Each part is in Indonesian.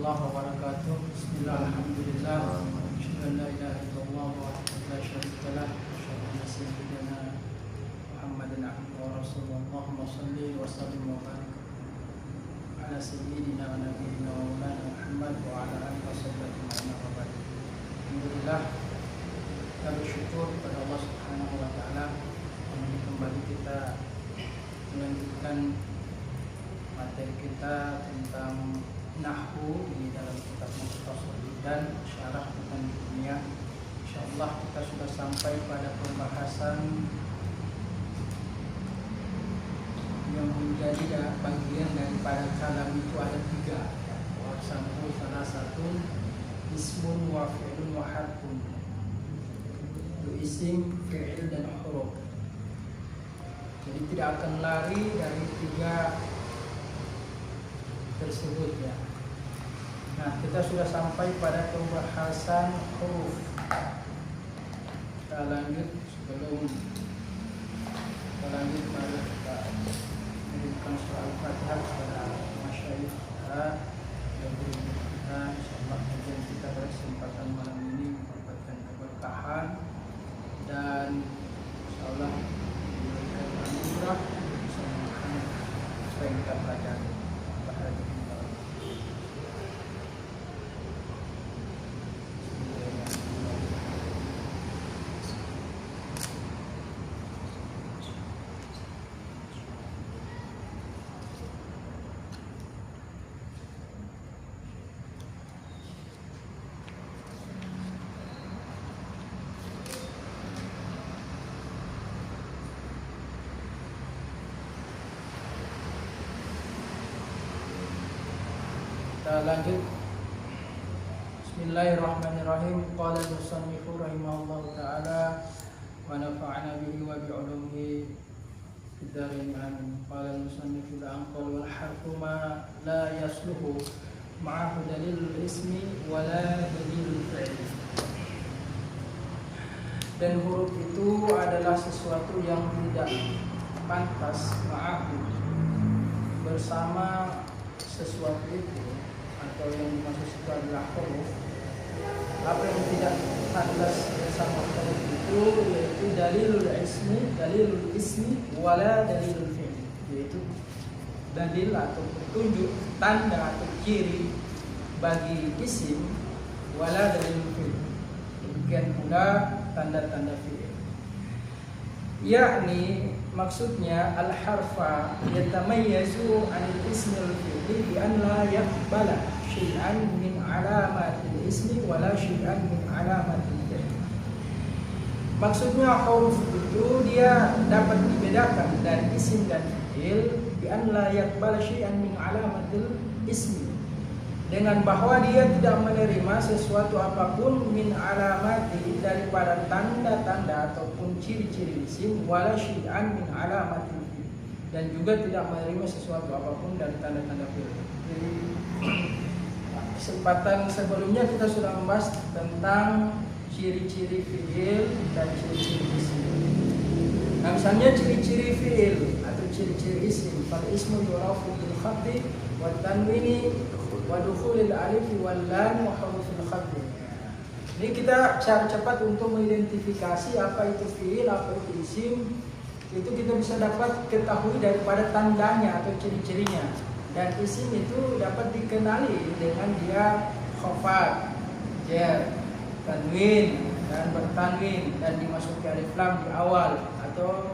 warahmatullahi wabarakatuh. Bismillah, alhamdulillah, asyhadu an la ilaha illallah wahdahu la syarika lah, asyhadu anna sayyidana Muhammadan abduhu wa rasuluh. Allahumma shalli wa sallim wa barik ala sayyidina wa nabiyyina wa maulana Muhammad wa ala alihi wa sahbihi wa ba'd. Alhamdulillah, kita bersyukur kepada Allah Subhanahu wa taala yang kembali kita melanjutkan materi kita tentang nahwu di dalam kitab Mukhtasar dan syarah tentang dunia. Insyaallah kita sudah sampai pada pembahasan yang menjadi bagian daripada kalam itu ada tiga. Waqsamu salah satu ismun wa fi'lun wa harfun. Itu isim, fi'il dan huruf. Jadi tidak akan lari dari tiga tersebut ya. Nah, kita sudah sampai pada pembahasan huruf. Kita lanjut mari kita memberikan surah Al-Fatihah kepada masyayikh kita dan guru kita. Insyaallah kajian kita pada kesempatan malam ini mendapatkan keberkahan dan insyaallah diberikan anugerah bisa memahami apa yang kita pelajari. Kita lanjut. Bismillahirrahmanirrahim. Qala al-musannifu rahimahullahu ta'ala wa nafa'ana bihi wa bi'ulumihi fid dharain amin. Qala al-musannifu al-anqal wal harfu ma la yasluhu ma'ahu dalilul ismi wa la dalilul fi'li. Dan huruf itu adalah sesuatu yang tidak pantas ma'ahu bersama sesuatu itu, atau yang dimaksud itu adalah huruf. Apa yang tidak pantas bersama huruf itu yaitu dalilul ismi wala dalilul fi'li, yaitu dalil atau petunjuk, tanda atau ciri bagi isim, wala dalilul fi'li, demikian pula tanda-tanda fi'il. Yakni maksudnya al-harfa yatamayyazu 'anil ismi al-fi'li bi an la yaqbala syai'an min 'alamatil ismi wala syai'an min 'alamatil fi'l. Maksudnya huruf itu dia dapat dibedakan dari isim dan fi'il bi an la yaqbala syai'an min 'alamatil ismi, dengan bahwa dia tidak menerima sesuatu apapun min alamati daripada tanda-tanda ataupun ciri-ciri isim, wala syai'an min alamatil fi'il, dan juga tidak menerima sesuatu apapun dari tanda-tanda fi'il. Jadi kesempatan sebelumnya kita sudah membahas tentang ciri-ciri fi'il dan ciri-ciri isim. Nah, misalnya ciri-ciri fi'il atau ciri-ciri isim, fal ismu yurafu bil khafdi wa tanwini wa dukhulil alif wal lam wa hurufil khafdi. Ini kita cara cepat untuk mengidentifikasi apa itu fi'il, apa itu isim. Itu kita bisa dapat ketahui daripada tandanya atau ciri-cirinya. Dan isim itu dapat dikenali dengan dia khafad, jar, tanwin dan bertanwin, dan dimasuki alif lam di awal atau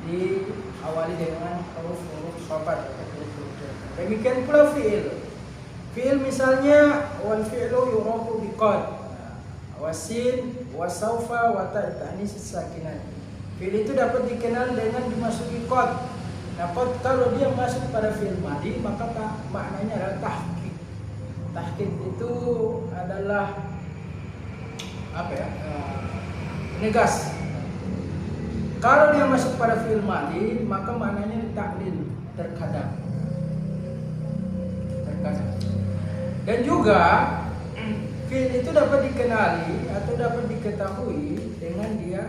diawali dengan huruf-huruf khafad atau huruf jar. Demikian pula fi'il. Fi'il misalnya wal fi'lu yurafu biqad, wasin, wasaufa, wa ta'nis sakinah. Fi'il itu dapat dikenal dengan dimasuki qad. Nah, qad kalau dia masuk pada fi'il madhi maka maknanya adalah tahqiq. Tahqiq itu adalah apa ya? Negas. Kalau dia masuk pada fi'il madhi maka maknanya taklil, terkadang. Dan juga fi'il itu dapat dikenali atau dapat diketahui dengan dia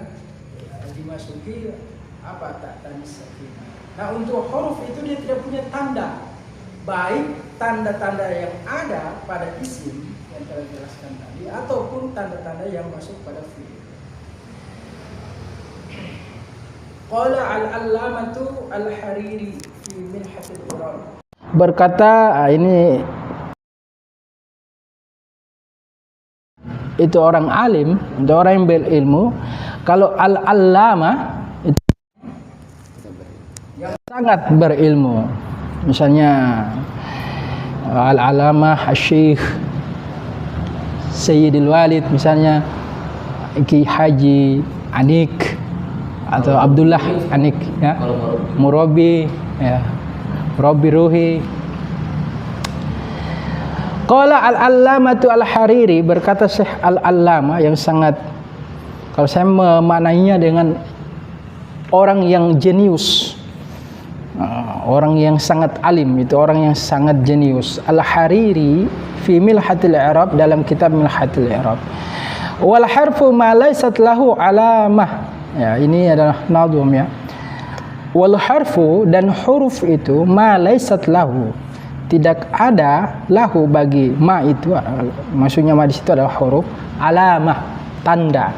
dimasuki apa, ta'nis sakinah. Nah, untuk huruf itu dia tidak punya tanda. baik tanda-tanda yang ada pada isim yang telah dijelaskan tadi ataupun tanda-tanda yang masuk pada fi'il. Qala al-allamatu al-Hariri fi Minhatul I'rab. Berkata, ini itu orang alim, itu orang yang berilmu. Kalau al-allama itu yang sangat berilmu. Misalnya al-allamah Syekh Sayyidil Walid, misalnya Ki Haji Anik atau Abdullah Anik, ya, Murabi, ya, Murabi Ruhi. Qala al-allamatu al-Hariri, berkata Syekh al-allama yang sangat, kalau saya memaknainya dengan orang yang jenius, orang yang sangat alim, itu orang yang sangat jenius. Al-Hariri fi Minhatul I'rab, dalam kitab Minhatul I'rab. Wal harfu ma laysat lahu alamah. Ya, ini adalah nadhum, ya. Wal harfu, dan huruf itu, ma laysat lahu, tidak ada lahu bagi ma itu, maksudnya ma di situ adalah huruf, alamah, tanda.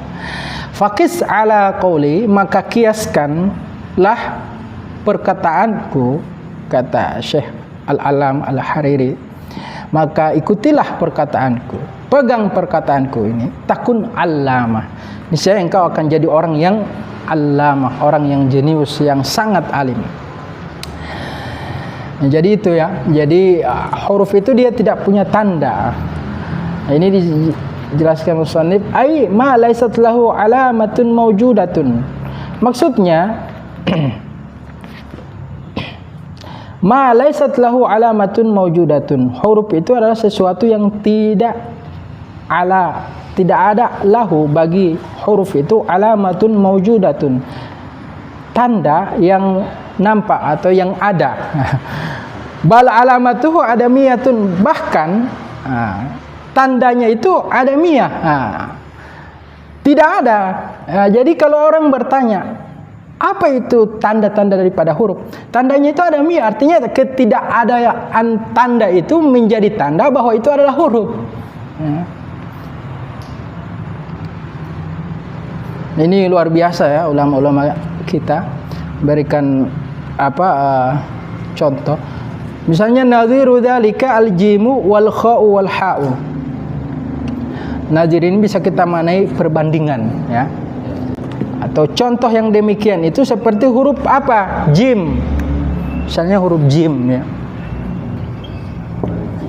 Faqis ala qauli, maka kiaskanlah perkataanku, kata Syekh al-Alam al-Hariri, maka ikutilah perkataanku, pegang perkataanku ini, takun allamah, niscaya engkau akan jadi orang yang allamah, orang yang jenius, yang sangat alim. Nah, jadi itu, ya, jadi huruf itu dia tidak punya tanda. Nah, ini dijelaskan musannif, ai ma laysat lahu alamatun mawjudatun, maksudnya ma laysat lahu alamatun mawjudatun, huruf itu adalah sesuatu yang tidak ada lahu bagi huruf itu alamatun mawjudatun, tanda yang nampak atau yang ada. Bal alamatuhu adamiyatun, bahkan tandanya itu adamiyah, tidak ada. Jadi kalau orang bertanya, apa itu tanda-tanda daripada huruf? Tandanya itu adamiyah, artinya ketidakadaan tanda itu menjadi tanda bahwa itu adalah huruf. Ini luar biasa, ya, ulama-ulama kita berikan contoh. Misalnya nadhiru dzalika al-jimu wal kha'u wal ha'u. Nazir ini bisa kita maknai perbandingan, ya. Atau contoh yang demikian itu seperti huruf apa? Jim. Misalnya huruf jim, ya.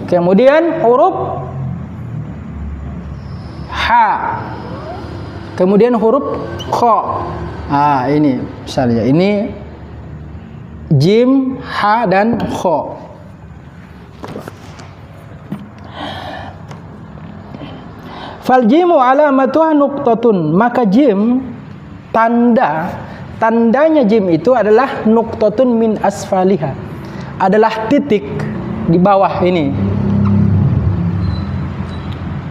Kemudian huruf ha. Kemudian huruf kha. Ini misalnya ini jim, ha, dan kha. Fal jimu alamatuha nuqtatun, maka jim tandanya jim itu adalah nuqtatun min asfaliha, adalah titik di bawah ini.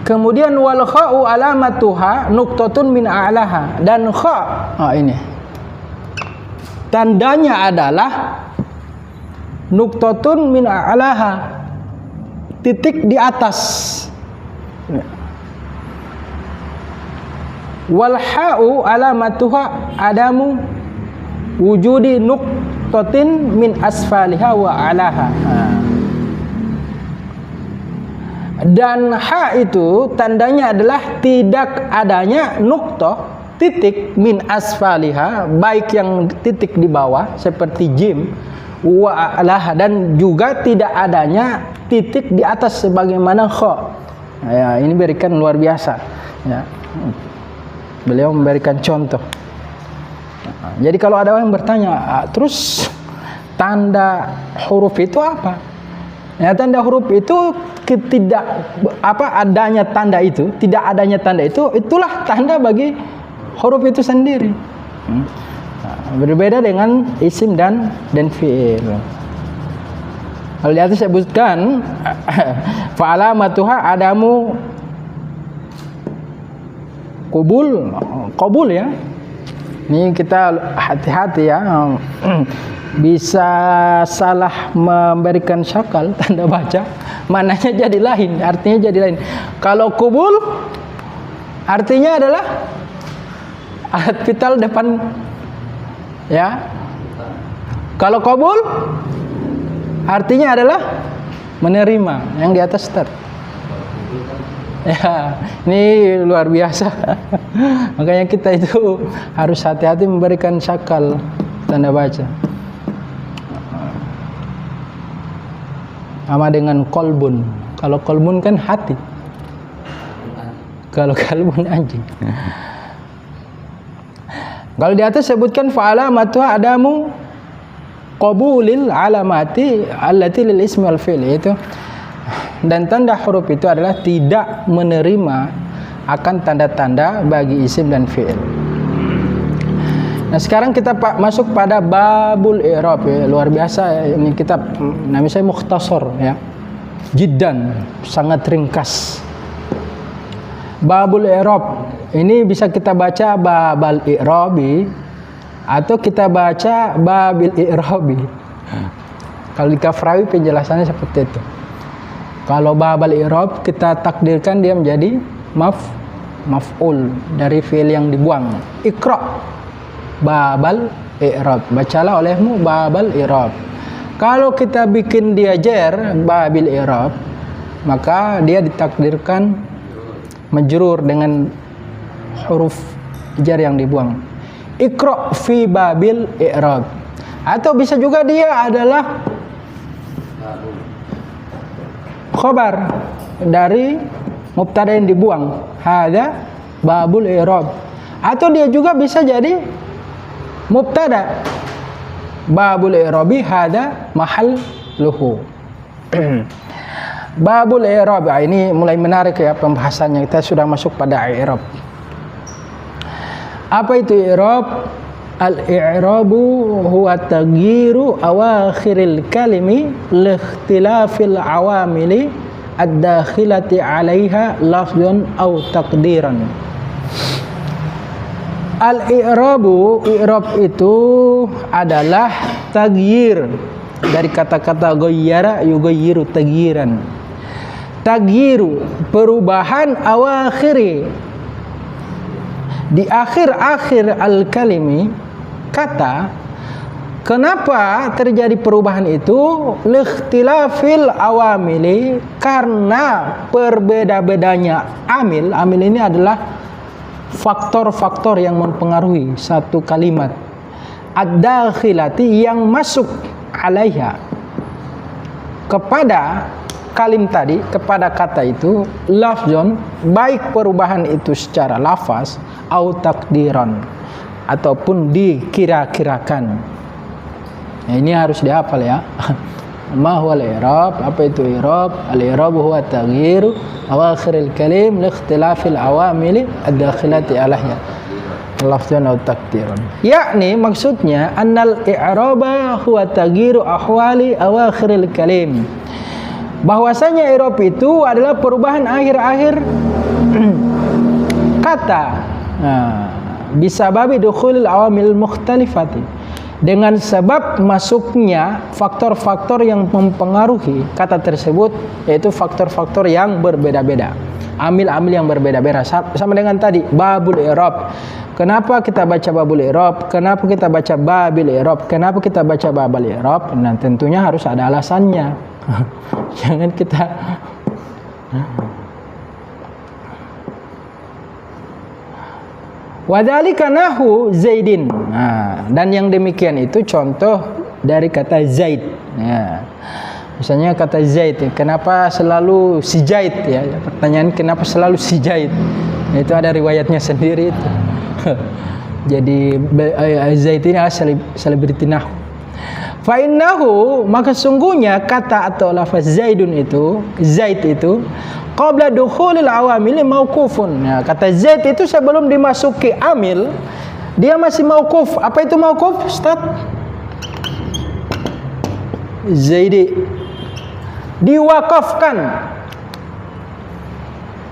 Kemudian wal kha'u alamatuha nuqtatun min a'laha, dan kha ini tandanya adalah nuqtatun min a'laha, titik di atas. Wal ha'u alamatuha adamu wujudi nuqtatin min asfaliha wa a'laha. Dan ha itu tandanya adalah tidak adanya nuqtah, titik, min asfaliha, baik yang titik di bawah seperti jim, wa a'laha, dan juga tidak adanya titik di atas sebagaimana kha. Ya, ini berikan luar biasa, ya. Beliau memberikan contoh. Jadi kalau ada orang bertanya, terus tanda huruf itu apa? Ya, tanda huruf itu adanya tanda itu, tidak adanya tanda itu, itulah tanda bagi huruf itu sendiri. Berbeda dengan isim dan fi'il. Kalau di atas saya sebutkan fa'alamatuha adamu qabul, ya. Ini kita hati-hati, ya. bisa salah memberikan syakal tanda baca, maknanya jadi lain, artinya jadi lain. Kalau kubul artinya adalah alat vital depan, ya. Kalau qabul artinya adalah menerima yang di atas start. Ya, ini luar biasa. Makanya kita itu harus hati-hati memberikan syakal tanda baca. Sama dengan kolbun. Kalau kolbun kan hati. Kalau kalbun anjing. Kalau di atas sebutkan fa'alamatu adamu qabulil alamati allati lil ismi wal fi'l, itu. Dan tanda huruf itu adalah tidak menerima akan tanda-tanda bagi isim dan fi'il. Nah, sekarang kita masuk pada babul i'rab, ya. Luar biasa ini kitab, namanya saya mukhtasar, ya. Jiddan, sangat ringkas. Babul i'rab ini bisa kita baca babal i'rabi atau kita baca babil i'rabi. Kalau di Kafrawi penjelasannya seperti itu. Kalau babal i'rab kita takdirkan dia menjadi maf'ul dari fi'il yang dibuang. Iqra babal i'rab, bacalah olehmu babal i'rab. Kalau kita bikin dia jar babil i'rab, maka dia ditakdirkan majrur dengan huruf jar yang dibuang. Iqra fi babil i'rab. Atau bisa juga dia adalah khabar dari mubtada yang dibuang, hadza babul i'rab. Atau dia juga bisa jadi mubtada, babul i'rabi hadza mahalluhu. Babul i'rab, ini mulai menarik ya pembahasannya. Kita sudah masuk pada i'rab. Apa itu i'rab? Al-i'rabu huwa taghyiru awakhiril kalimi li ikhtilafil awamili ad-dakhilati 'alaiha lafzan aw taqdiran. Al-i'rabu, i'rab itu adalah taghyir dari kata-kata ghayyara yughayyiru taghyiran. Taghyiru, perubahan awakhiri, di akhir-akhir al-kalimi, kata. Kenapa terjadi perubahan itu? Likhtilafil awamili, karena berbeda-bedanya amil. Amil ini adalah faktor-faktor yang mempengaruhi satu kalimat. Ad-dakhilati, yang masuk alaiha, kepada kalim tadi, kepada kata itu, lafzon, baik perubahan itu secara lafaz au takdiran, ataupun dikira-kirakan. Nah, ini harus dihafal ya. Ma huwa al-i'rab? Apa itu i'rab? Al-i'rab huwa taghyiru awakhiril kalim li ikhtilafil awamili ad-dakhilati alaiha lafzan au takdiran. Yakni maksudnya annal i'raba huwa taghyiru ahwali awakhiril kalim, bahwasanya i'rab itu adalah perubahan akhir-akhir kata. Bisa babi dukhulil awamil mukhtalifati, dengan sebab masuknya faktor-faktor yang mempengaruhi kata tersebut, yaitu faktor-faktor yang berbeda-beda, amil-amil yang berbeda-beda. Sama dengan tadi babul i'rab. Kenapa kita baca babul i'rab? Kenapa kita baca babil i'rab? Kenapa kita baca babal i'rab? Nah, tentunya harus ada alasannya. Jangan kita wadzalika nahu zaidin. Nah, dan yang demikian itu contoh dari kata zaid. Ya. Misalnya kata zaid, kenapa selalu si Zaid, ya? Pertanyaan kenapa selalu si Zaid? Nah, itu ada riwayatnya sendiri itu. Jadi Zaid ini adalah selebriti nahwu. Fa innahu, maka sungguhnya kata atau lafaz zaidun itu, zaid itu qabla dukhulil awamil mauqufun. Ya, kata zaid itu sebelum dimasuki amil dia masih mauquf. Apa itu mauquf? Ustaz? Zaidi diwakafkan.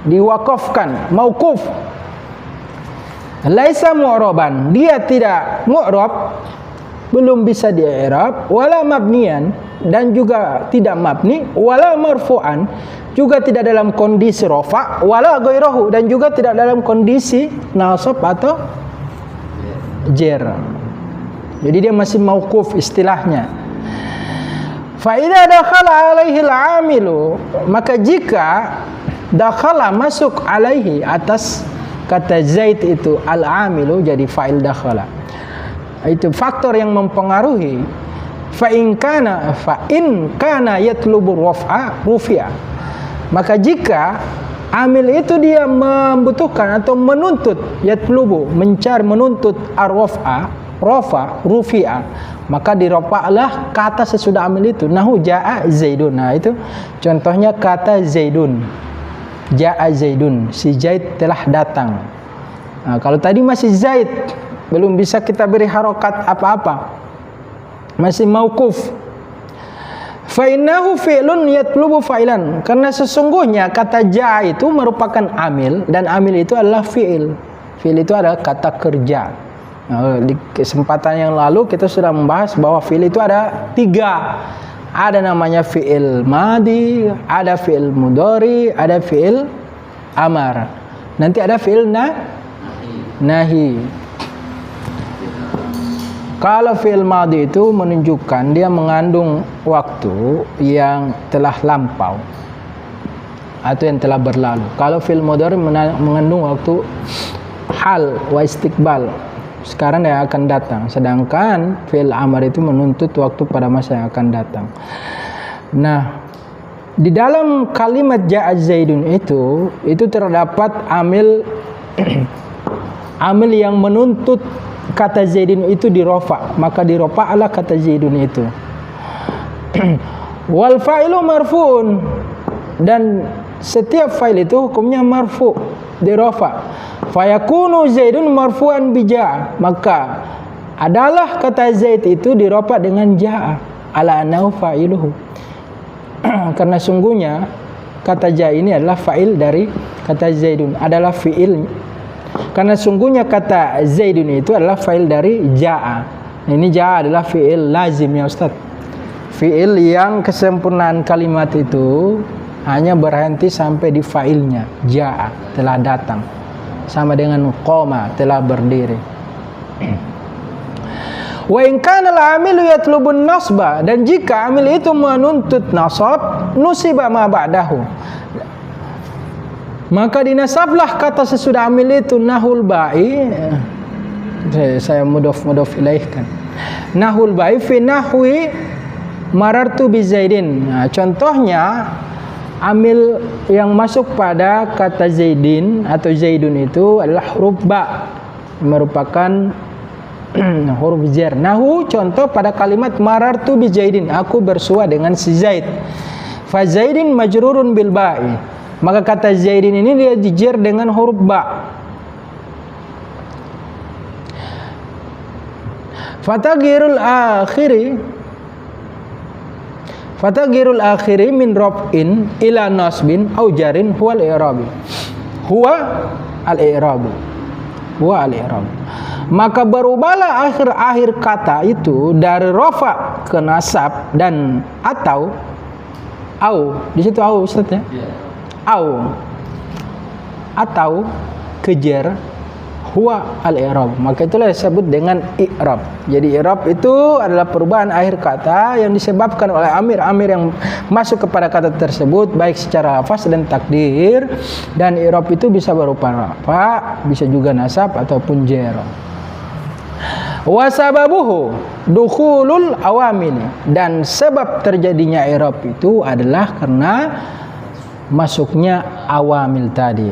Diwakafkan, mauquf. Laisa mu'raban, dia tidak mu'rab belum bisa di-i'rab, wala mabnian, dan juga tidak mabni, wala marfu'an, juga tidak dalam kondisi rafa, wala ghairahu, dan juga tidak dalam kondisi nasab atau jer. Jadi dia masih mauquf istilahnya. Fa idza dakhala alaihi al-'amilu, maka jika dakhala masuk alaihi atas kata Zaid itu al-'amilu jadi fa'il dakhala. Itu faktor yang mempengaruhi. Fa in kana yatlubu raf'a rufi'a. Maka jika amil itu dia membutuhkan atau menuntut, yatlubu mencari menuntut ar-raf'a, rafa rufi'a, maka dirafa'lah kata sesudah amil itu. Nahu ja'a Zaidun. Nah itu contohnya kata Zaidun. Ja'a Zaidun, si Zaid telah datang. Nah, kalau tadi masih Zaid, belum bisa kita beri harokat apa-apa, masih mauquf. Fa innahu fi'lun yatlubu fa'ilan, karena sesungguhnya kata ja'a itu merupakan amil, dan amil itu adalah fi'il. Fi'il itu adalah kata kerja. Nah, di kesempatan yang lalu kita sudah membahas bahwa fi'il itu ada 3. Ada namanya fi'il madi, ada fi'il mudhari, ada fi'il amar. Nanti ada fi'il nahi. Kalau fi'il madi itu menunjukkan dia mengandung waktu yang telah lampau atau yang telah berlalu. Kalau fi'il mudhari mengandung waktu hal wa istiqbal, sekarang yang akan datang. Sedangkan fi'il amar itu menuntut waktu pada masa yang akan datang. Nah, di dalam kalimat ja'a Zaidun itu terdapat amil amil yang menuntut kata Zaidun itu dirofa, maka dirofa'lah kata Zaidun itu. Wal fa'ilu marfu'un, dan setiap fa'il itu hukumnya marfu', dirofa. Fayakunu Zaidun marfu'an bi ja'a, maka adalah kata Zaid itu dirofa dengan ja'a ala annahu fa'iluhu. Karena sungguhnya kata ja'a ini adalah fa'il dari kata Zaidun, adalah fi'il. Karena sungguhnya kata Zaidun itu adalah fa'il dari ja'a. Ini ja'a adalah fi'il lazim ya Ustaz. Fi'il yang kesempurnaan kalimat itu hanya berhenti sampai di fa'ilnya. Ja'a, telah datang. Sama dengan qoma, telah berdiri. Wa in kana al-'amilu yatlubun nasba, dan jika amil itu menuntut nasab, nusiba ma ba'dahu, maka dinasablah kata sesudah amil itu nahul ba'i. Saya mudhof ilaihkan. Nahul ba'i fi nahwi marartu bi Zaidin. Nah, contohnya amil yang masuk pada kata Zaidin atau Zaidun itu adalah huruf ba, merupakan huruf jar. Nahu contoh pada kalimat marartu bi Zaidin, aku bersua dengan si Zaid. Fa Zaidin majrurun bil ba'i, maka kata Zaidin ini dia dijar dengan huruf ba. Fatagirul akhiri min raf'in ila nasbin au jarin huwa al-i'rabi. Huwa al-i'rabi. Maka berubahlah akhir kata itu dari rafa ke nasab dan atau au. Di situ au Ustaz ya? Au atau kejar, huwa al-i'rab, maka itulah disebut dengan i'rab. Jadi i'rab itu adalah perubahan akhir kata yang disebabkan oleh amir-amir yang masuk kepada kata tersebut, baik secara lafaz dan takdir. Dan i'rab itu bisa berupa rafa, bisa juga nasab ataupun jar. Wa sababuhu dukhulul awamil, dan sebab terjadinya i'rab itu adalah karena masuknya awamil tadi.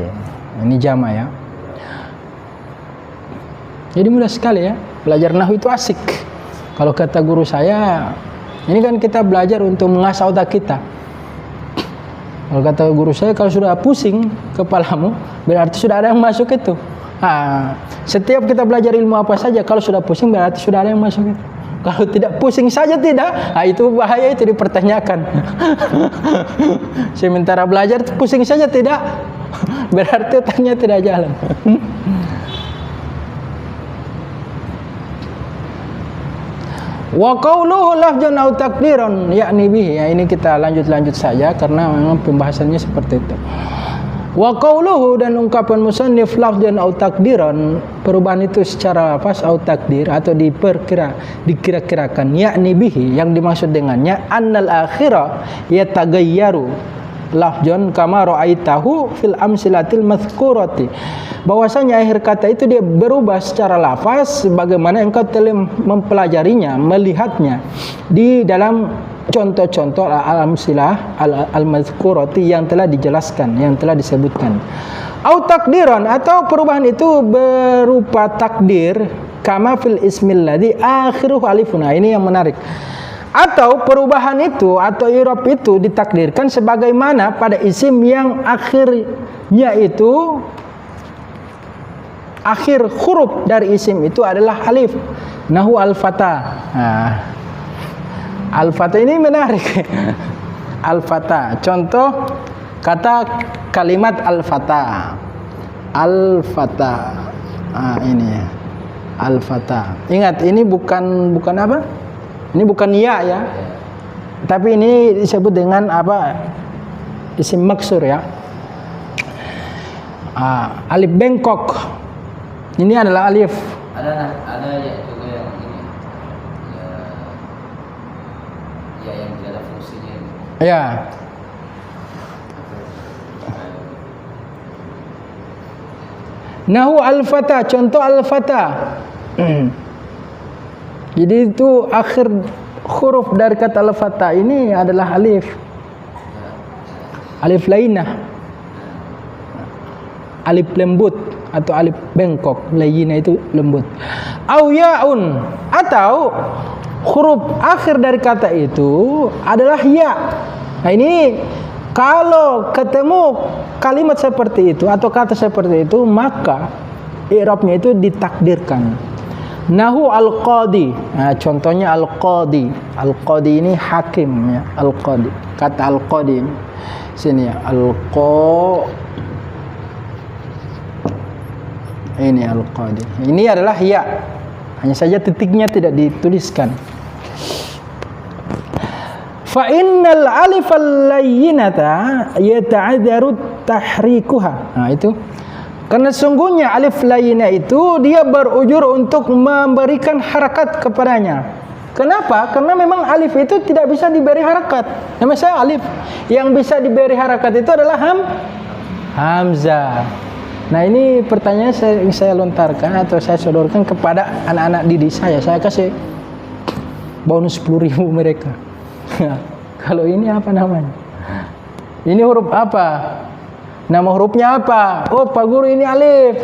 Ini jama ya. Jadi mudah sekali ya, belajar nahwu itu asik. Kalau kata guru saya, ini kan kita belajar untuk mengasah otak kita. Kalau kata guru saya, kalau sudah pusing kepalamu, berarti sudah ada yang masuk itu. Nah, setiap kita belajar ilmu apa saja, kalau sudah pusing berarti sudah ada yang masuk itu. Kalau tidak pusing saja tidak, nah itu bahaya, itu dipertanyakan. Sementara belajar pusing saja tidak, berarti otaknya tidak jalan. Wa qawluhu lafzan aw takdiran yakni bihi. Ya, ini kita lanjut saja karena memang pembahasannya seperti itu. Wa qawluhu, dan ungkapan musannif lafzan aw takdiran, perubahan itu secara lafaz atau takdir atau dikira-kirakan, yakni bihi, yang dimaksud dengannya annal akhira yatagayyaru lafzan kama ra'aitahu fil amsilatil mazkurati, bahwasanya akhir kata itu dia berubah secara lafaz sebagaimana engkau telah mempelajarinya, melihatnya di dalam contoh-contoh al-amsilah al-mazkurati yang telah dijelaskan, yang telah disebutkan. Au takdiran, atau perubahan itu berupa takdir kama fil ismil ladzi akhiruhu alifun. Nah, ini yang menarik. Atau perubahan itu atau i'rab itu ditakdirkan sebagaimana pada isim yang akhirnya itu, akhir huruf dari isim itu adalah alif. Nahu al-fata. Nah, al-fata ini menarik. Al-fata. Contoh kata kalimat al-fata. Al-fata. Nah, ini al-fata. Ingat, ini bukan apa? Ini bukan ya. Tapi ini disebut dengan apa? Isim maksur ya. Alif bengkok. Ini adalah alif. Ada ya juga yang ini. Ya yang tidak ada fungsinya. Ya. Nahu al-fata, contoh al-fata. Jadi itu akhir huruf dari kata al-fata ini adalah alif. Alif lainah. Alif lembut atau alif bengkok. Lainah itu lembut. Au ya'un, atau huruf akhir dari kata itu adalah ya. Nah, ini kalau ketemu kalimat seperti itu atau kata seperti itu, maka i'rabnya itu ditakdirkan. Nahu al-qadi. Nah, contohnya al-qadi. Al-qadi ini hakim ya, al-qadi. Kata al-qadi ini. Sini ya, ini al-qadi. Ini adalah ya. Hanya saja titiknya tidak dituliskan. Fa innal alif al-layyinata yata'adzaru tahrikuha. Nah, itu karena sungguhnya alif lainnya itu dia berujur untuk memberikan harakat kepadanya. Kenapa? Karena memang alif itu tidak bisa diberi harakat. Namanya saya alif. Yang bisa diberi harakat itu adalah hamzah. Nah, ini pertanyaan saya lontarkan atau saya sodorkan kepada anak-anak didik saya. Saya kasih bonus 10.000 mereka. Kalau ini apa namanya? Ini huruf apa? Nama hurufnya apa? Oh, Pak Guru, ini alif.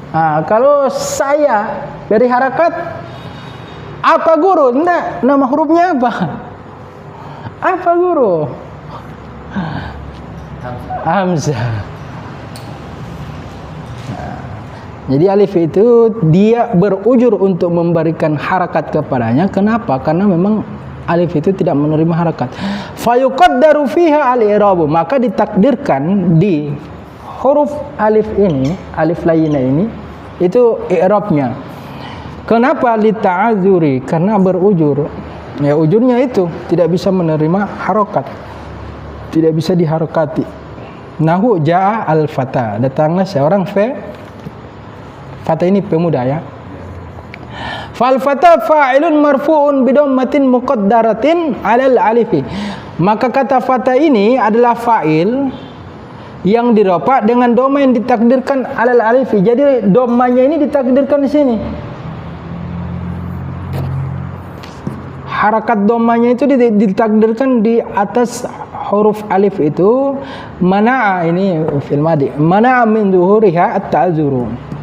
Nah, kalau saya beri harakat, apa Guru? Enggak, nama hurufnya apa? Apa Guru? Hamzah. Nah, jadi alif itu dia berujur untuk memberikan harakat kepadanya. Kenapa? Karena memang alif itu tidak menerima harakat. Fayuqaddaru fiha al-i'rabu, maka ditakdirkan di huruf alif ini, alif lainnya ini, itu i'rabnya. Kenapa? Lita'adzuri, karena berujur. Ya, ujurnya itu tidak bisa menerima harakat. Tidak bisa diharakati. Nahu ja'a al-fata, datanglah seorang fata ini pemuda ya. Fal fata fa'ilun marfu'un bidhammatin muqaddaratin 'alal alifi. Maka kata fata ini adalah fa'il yang dirofa dengan dhamma yang ditakdirkan 'alal alifi. Jadi dhammanya ini ditakdirkan di sini. Harakat dhammanya itu ditakdirkan di atas huruf alif itu. Mana'a, ini fil madi. Mana'a min zuhuriha at-ta'zuru.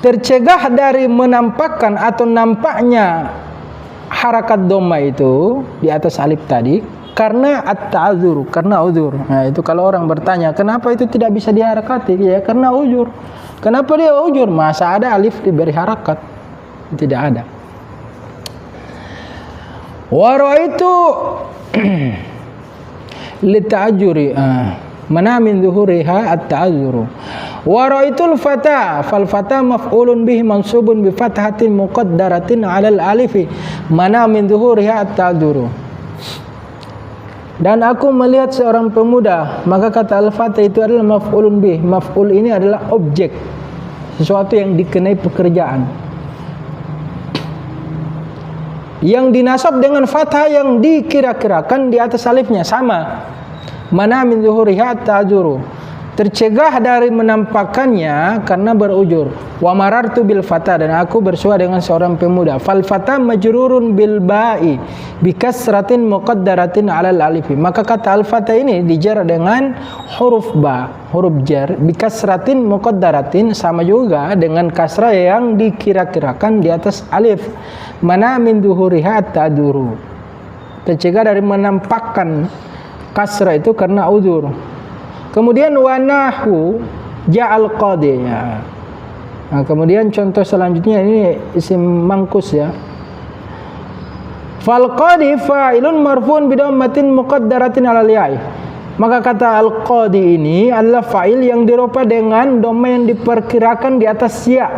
Tercegah dari menampakkan atau nampaknya harakat dhamma itu di atas alif tadi karena at-ta'dzur, karena uzur. Nah, itu kalau orang bertanya, kenapa itu tidak bisa diharakati? Ya, karena uzur. Kenapa dia uzur? Masa ada alif diberi harakat? Tidak ada. Wa ra'aitu li ta'ajjuri mana min zuhuriha at-ta'adzur. Wa ra'aitul fata, fal fata maf'ulun bihi mansubun bi fathatin muqaddaratin 'alal alifi mana min dhuhuriha at-ta'duru. Dan aku melihat seorang pemuda, maka kata al-fata itu adalah maf'ulun bih. Maf'ul ini adalah objek, sesuatu yang dikenai pekerjaan, yang dinasab dengan fathah yang dikira-kirakan di atas alifnya. Sama, mana min zuhuriha ta'duru, tercegah dari menampakkannya karena berujur. Wa marartu bil fata, dan aku bersua dengan seorang pemuda. Fal fata majrurun bil ba'i bi kasratin muqaddaratin 'alal alifi. Maka kata al fata ini dijar dengan huruf ba, huruf jar, bi kasratin muqaddaratin, sama juga dengan kasrah yang dikira-kirakan di atas alif. Mana min duhuriha ta'duru, tercegah dari menampakkan kasrah itu karena uzur. Kemudian wanahu ja'al qadi ya. Nah, kemudian contoh selanjutnya ini isim mangkus ya. Fal qadi fa'ilun marfu'un bi dhammatin muqaddaratin 'alal ya'i. Maka kata al qadi ini adalah fa'il yang dirofa dengan dhamma yang diperkirakan di atas ya.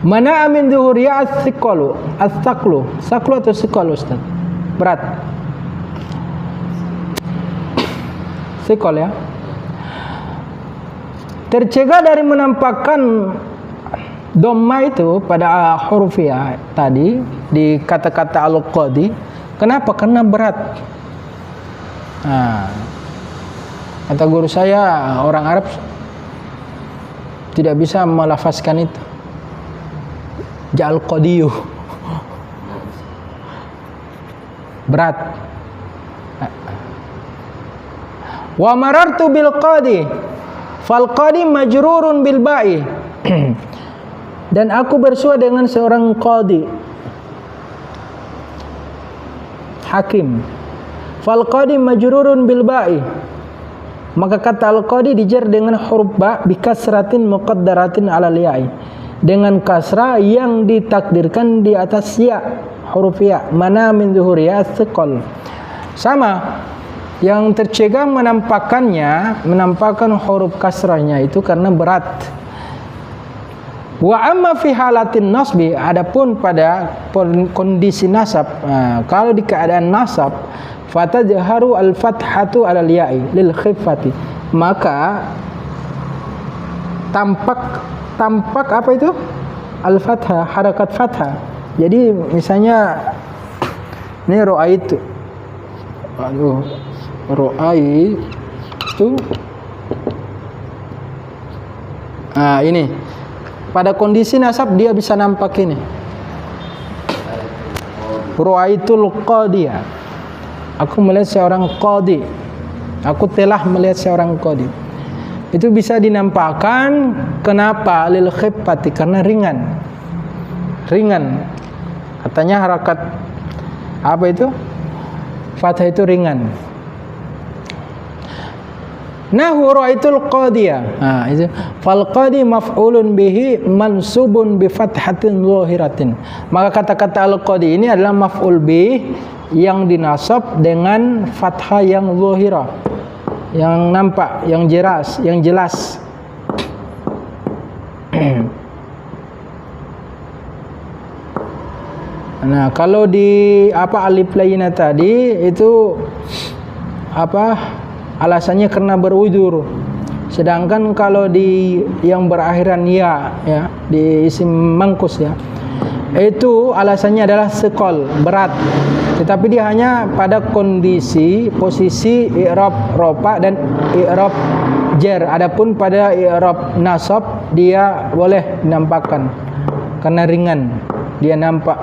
Mana min dhuhuriya as-siqalu, as-saqlu, saqlu atau siqal Ustaz? Berat. Sikol ya, tercegah dari menampakkan dhamma itu pada huruf ya tadi di kata-kata al-qadi. Kenapa? Karena berat. Nah, kata guru saya, orang Arab tidak bisa melafazkan itu. Ja'al qadiyu, berat. Wa marartu bil qadi, fal qadi majrurun bil ba'i. Dan aku bersua dengan seorang qadi, hakim. Fal qadi majrurun bil ba'i. Maka kata al qadi dijar dengan huruf ba bi kasratin muqaddaratin 'alal ya'i, dengan kasrah yang ditakdirkan di atas ya, huruf ya. Mana min zuhuriya thiqal. Sama, yang tercegah menampakkan huruf kasrahnya itu karena berat. Wa amma fi halatin nasbi, adapun pada kondisi nasab, kalau di keadaan nasab, fatajharu al-fathatu 'alal ya'i lil khiffati, maka tampak apa itu? Al-fathah, harakat fathah. Jadi misalnya ini ra'aitu, ro'ai itu, ini pada kondisi nasab dia bisa nampak ini. Ro'aitul qadiya, aku melihat seorang qadi, aku telah melihat seorang qadi. Itu bisa dinampakkan. Kenapa? Lil khiffati, karena ringan. Katanya harakat apa itu? Fathah itu ringan. Nahu ra'aitul qadiya. Itu fal qadi maf'ulun bihi mansubun bi fathatin zahiratin. Maka kata-kata al qadi ini adalah maf'ul bih yang dinasab dengan fathah yang zahirah, yang nampak, yang jelas. Nah, kalau di alif lainnya tadi itu alasannya karena berujur. Sedangkan kalau di yang berakhiran ya di isim mangkus ya, itu alasannya adalah sekol, berat. Tetapi dia hanya pada posisi i'rab rofa dan i'rab jar. Adapun pada i'rab nasab dia boleh dinampakkan karena ringan, dia nampak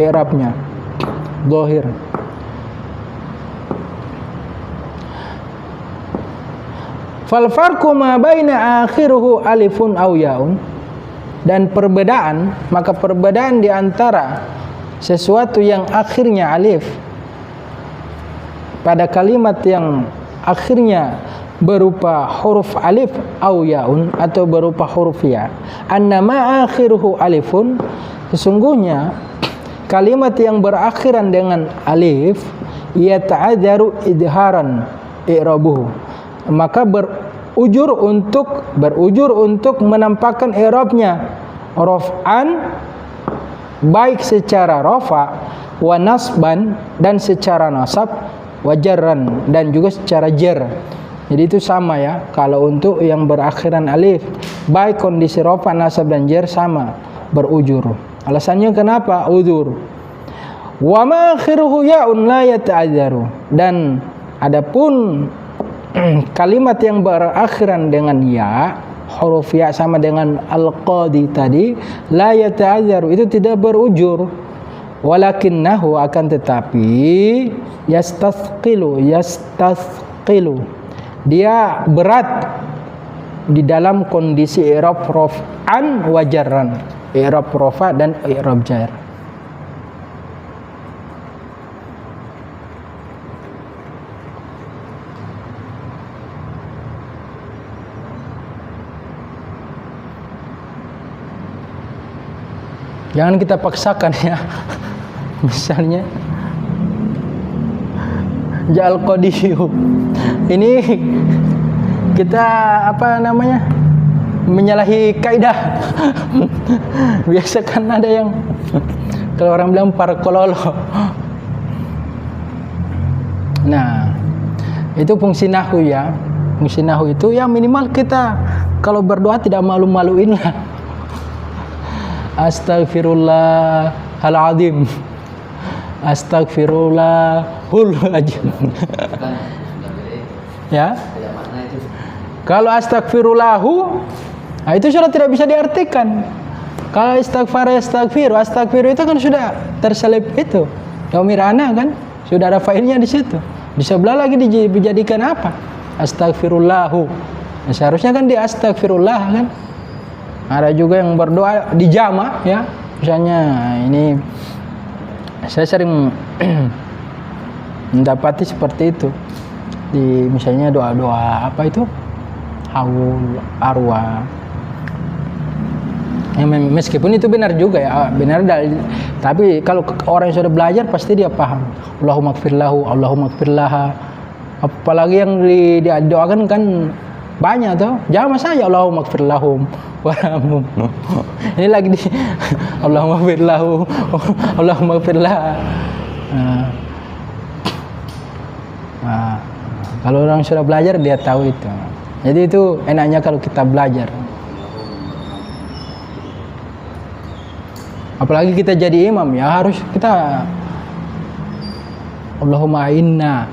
i'rabnya zahir. Fal farqu ma baina akhiruhu alifun aw yaun, dan perbedaan di antara sesuatu yang akhirnya alif pada kalimat yang akhirnya berupa huruf alif aw yaun atau berupa huruf ya, annama akhiruhu alifun, sesungguhnya kalimat yang berakhiran dengan alif yata'adzaru idharan i'rabuhu, maka berujur untuk menampakkan i'rabnya raf'an baik secara rafa wa nasban dan secara nasab wa jarran dan juga secara jar. Jadi itu sama ya. Kalau untuk yang berakhiran alif baik kondisi rafa, nasab dan jar sama berujur. Alasannya kenapa? Udzur. Wa ma akhiruhu ya'un la yata'adzaru. Dan adapun kalimat yang berakhiran dengan ya, huruf ya sama dengan al-qadi tadi, la yata'adzaru, itu tidak berujur. Walakinnahu, akan tetapi yastathqilu, dia berat di dalam kondisi i'rab raf'an wa jarran, i'rab rafa dan i'rab jar. Jangan kita paksakan ya. Misalnya ja'al qadiyu. Ini kita menyalahi kaidah. Biasa kan ada yang kalau orang bilang parkololo. Nah, itu fungsi nahwu ya. Fungsi nahwu itu ya minimal kita kalau berdoa tidak malu-maluin lah. Astaghfirullahaladzim, astaghfirullahul azim. Ya. Kalau astagfirullahu, nah itu sudah tidak bisa diartikan. Kalau astagfir itu kan sudah terselip itu. Domirana kan sudah ada failnya di situ. Di sebelah lagi dijadikan apa? Astagfirullahu. Nah, seharusnya kan di astagfirullah kan. Ada juga yang berdoa di jama ya. Misalnya ini saya sering mendapati seperti itu. Di misalnya doa-doa apa itu? Haul, arwah. Ya, meskipun itu benar juga ya, benar. Tapi kalau orang yang sudah belajar pasti dia paham. Allahumma gfirlahu, Allahumma gfirlaha. Apalagi yang didoakan kan banyak tuh. Jangan saja Allahumma gfirlahum warhamhum. Ini lagi di Allahumma gfirlahu, Allahumma gfirlaha. Nah, kalau orang sudah belajar dia tahu itu. Jadi itu enaknya kalau kita belajar. Apalagi kita jadi imam ya harus kita Allahumma a'inna,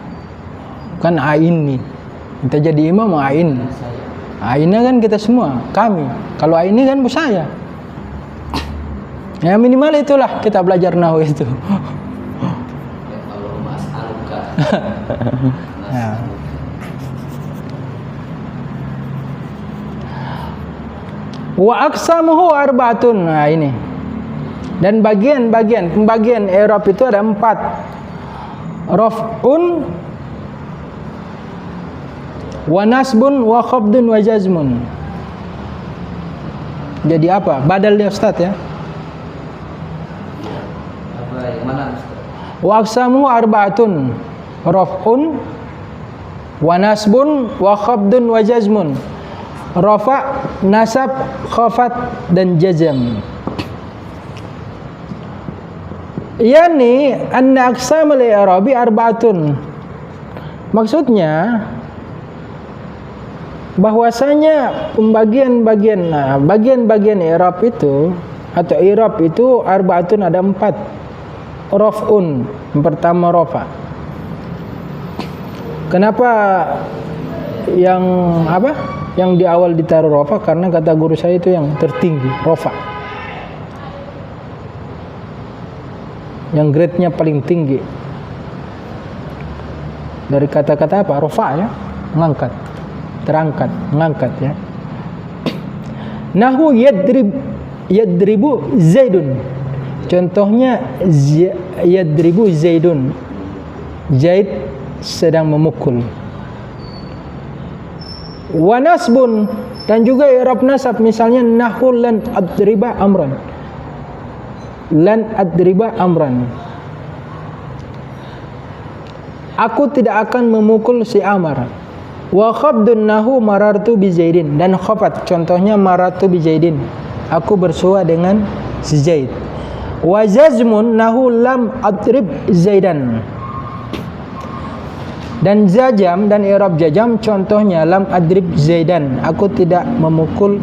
kan a'inni. Kita jadi imam a'in. A'inna kan kita semua, kami. Kalau a'inni kan saya. Ya minimal itulah kita belajar nahwu itu. Allahumma as'aluka. Ya. Wa aqsamuhu arba'atun. Nah ini. Dan pembagian i'rab itu ada 4. Raf'un wa nasbun wa khafdun wa jazmun. Jadi apa? Badal ya Ustaz ya. Apa yang mana Ustaz? Wa aqsamuhu arba'atun. Raf'un wa nasbun wa khafdun wa jazmun. Rafa, nasab, khafat dan jazm. Yani anna aqsamul i'rabi arba'atun. Maksudnya bahwasanya bagian-bagian i'rab itu atau i'rab itu arba'atun, ada 4. Raf'un, yang pertama rafa. Kenapa yang yang di awal ditaruh rafa? Karena kata guru saya itu yang tertinggi, rafa. Yang grade-nya paling tinggi. Dari kata-kata apa? Rafa ya, mengangkat, terangkat, mengangkat ya. Nahwu yadribu Zaidun. Contohnya yadribu Zaidun. Zaid sedang memukul. Wa nasbun, dan juga i'rab nasab, misalnya nahwu lan adriba amran. Lan adriba amran. Aku tidak akan memukul si Amar. Wa khabdun nahu marartu bi Zaidin, dan khafat contohnya marartu bi Zaidin, aku bersua dengan si Zaid. Wa jazmun nahu lam adrib Zaidan, dan zajam dan i'rab jajam contohnya lam adrib Zaidan, aku tidak memukul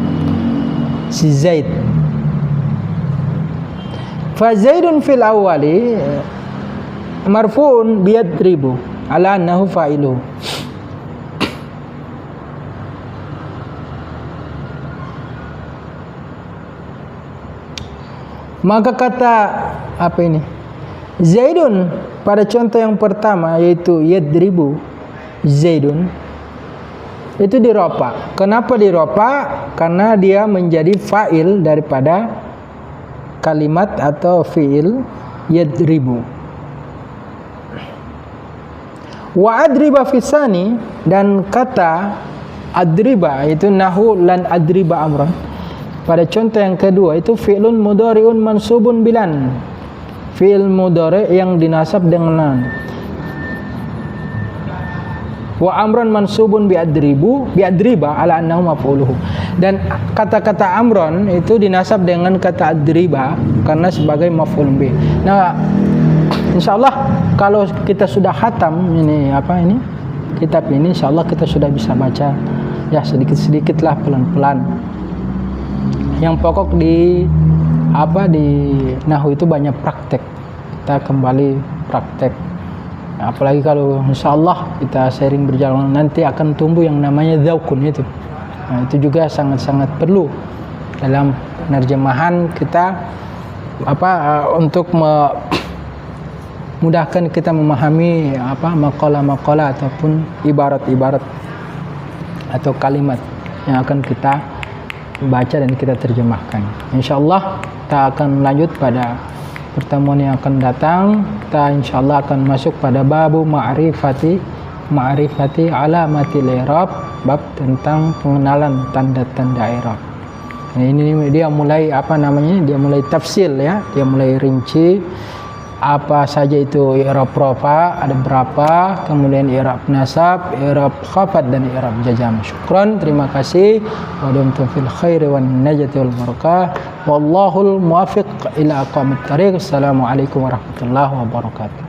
si Zaid. Fa Zaidun fil awwali marfu'un bi yadribu ala annahu fa'iluhu. Maka kata apa ini? Zaidun pada contoh yang pertama yaitu yadribu Zaidun itu dirofa. Kenapa dirofa? Karena dia menjadi fa'il daripada kalimat atau fi'il yadribu. Wa adriba fisani, dan kata adriba itu nahu lan adriba amran. Pada contoh yang kedua itu fi'lun mudhari'un mansubun bilan, fi'il mudhari' yang dinasab dengan lan. Wa amran mansubun bi adriba ala annahu maf'uluhu, dan kata-kata amron itu dinasab dengan kata adriba karena sebagai maf'ul bih. Nah, insyaallah kalau kita sudah khatam ini kitab ini, insyaallah kita sudah bisa baca ya sedikit-sedikit lah, pelan-pelan. Yang pokok di nahwu itu banyak praktek. Kita kembali praktek. Apalagi kalau insyaallah kita sharing berjalan nanti akan tumbuh yang namanya zaukun itu. Nah, itu juga sangat-sangat perlu dalam penerjemahan kita untuk memudahkan kita memahami maqalah-maqalah ataupun ibarat-ibarat atau kalimat yang akan kita baca dan kita terjemahkan. Insyaallah kita akan lanjut pada pertemuan yang akan datang. Kita insyaallah akan masuk pada babu ma'rifati alamatil i'rab, bab tentang pengenalan tanda-tanda i'rab. Ini dia mulai dia mulai tafsil ya, dia mulai rinci apa saja itu i'rab rafa, ada berapa, kemudian i'rab nasab, i'rab khafad dan i'rab jazam. Syukran, terima kasih. Wa dumtum fil khairi wan najati wal barakah. Wallahul muwaffiq ila aqwamit thariq. Assalamualaikum warahmatullahi wabarakatuh.